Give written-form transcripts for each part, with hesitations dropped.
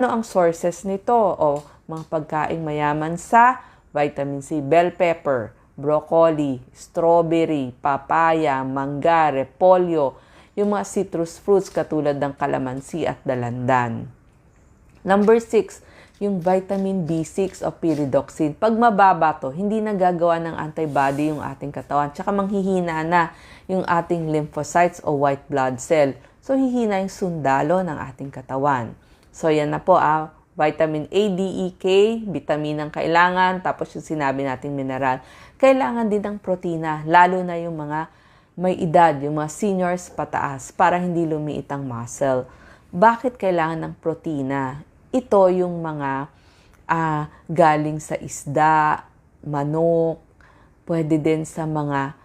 Ano ang sources nito? O mga pagkaing mayaman sa vitamin C, bell pepper, broccoli, strawberry, papaya, mangga, repolyo, yung mga citrus fruits katulad ng kalamansi at dalandan. Number 6, yung vitamin B6 o pyridoxine. Pag mababa to, hindi nagagawa ng antibody yung ating katawan. Tsaka manghihina na yung ating lymphocytes o white blood cell. So, hihina yung sundalo ng ating katawan. So, yan na po vitamin A, D, E, K, vitamin ang kailangan. Tapos yung sinabi nating mineral. Kailangan din ng protina, lalo na yung mga may edad, yung mga seniors pataas, para hindi lumiit ang muscle. Bakit kailangan ng protina? Ito yung mga galing sa isda, manok, pwede din sa mga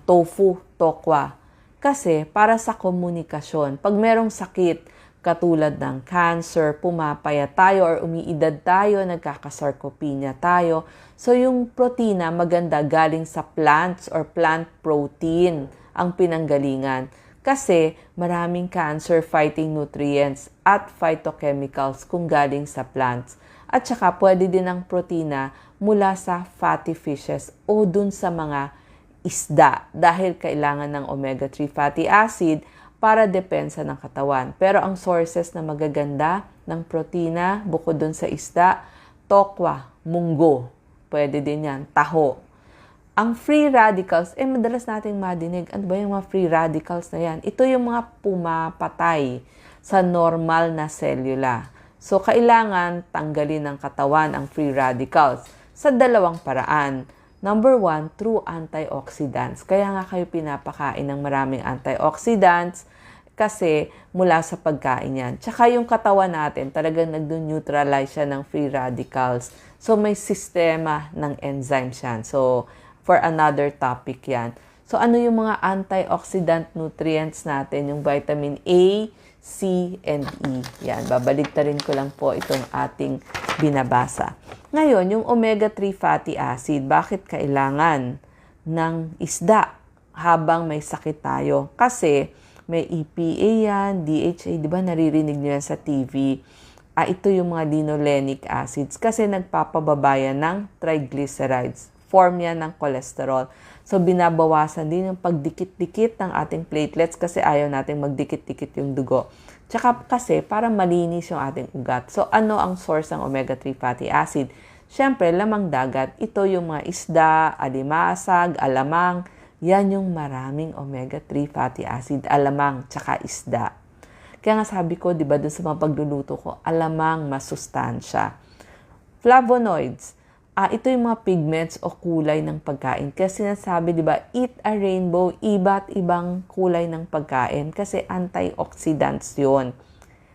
tofu, tokwa. Kasi para sa komunikasyon, pag merong sakit katulad ng cancer, pumapayat tayo or umiidad tayo, nagkakasarcopenia tayo. So yung protina maganda galing sa plants or plant protein ang pinanggalingan. Kasi maraming cancer-fighting nutrients at phytochemicals kung galing sa plants. At saka pwede din ang protina mula sa fatty fishes o dun sa mga isda dahil kailangan ng omega-3 fatty acid para depensa ng katawan. Pero ang sources na magaganda ng protina bukod dun sa isda, tokwa, munggo, pwede din yan, taho. Ang free radicals, madalas nating madinig, ano ba yung mga free radicals na yan? Ito yung mga pumapatay sa normal na selula. So, kailangan tanggalin ng katawan ang free radicals sa dalawang paraan. Number 1, through antioxidants. Kaya nga kayo pinapakain ng maraming antioxidants kasi mula sa pagkain yan. Tsaka yung katawan natin, talagang nag-neutralize siya ng free radicals. So, may sistema ng enzymes yan. So, for another topic yan. So, ano yung mga antioxidant nutrients natin? Yung vitamin A, C, and E. Yan, babaligtarin ko lang po itong ating binabasa. Ngayon, yung omega-3 fatty acid, bakit kailangan ng isda habang may sakit tayo? Kasi may EPA yan, DHA, di ba naririnig nyo yan sa TV? Ito yung mga linolenic acids kasi nagpapababa ng triglycerides. Form yan ng cholesterol. So, binabawasan din yung pagdikit-dikit ng ating platelets kasi ayaw nating magdikit-dikit yung dugo. Tsaka kasi para malinis yung ating ugat. So, ano ang source ng omega-3 fatty acid? Siyempre, lamang dagat. Ito yung mga isda, alimasag, alamang. Yan yung maraming omega-3 fatty acid. Alamang, tsaka isda. Kaya nga sabi ko, di ba, dun sa mga pagluluto ko, alamang masustansya. Flavonoids. Ito yung mga pigments o kulay ng pagkain. Kasi sinasabi, di ba, eat a rainbow, iba't ibang kulay ng pagkain kasi antioxidants yun.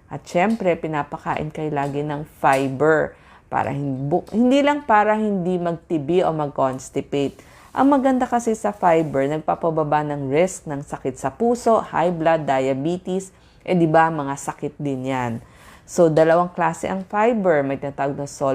At syempre, pinapakain kayo lagi ng fiber para hindi lang para hindi magtibi o mag-constipate. Ang maganda kasi sa fiber, nagpapababa ng risk ng sakit sa puso, high blood, diabetes, di ba, mga sakit din yan. So, dalawang klase ang fiber. May tinatawag na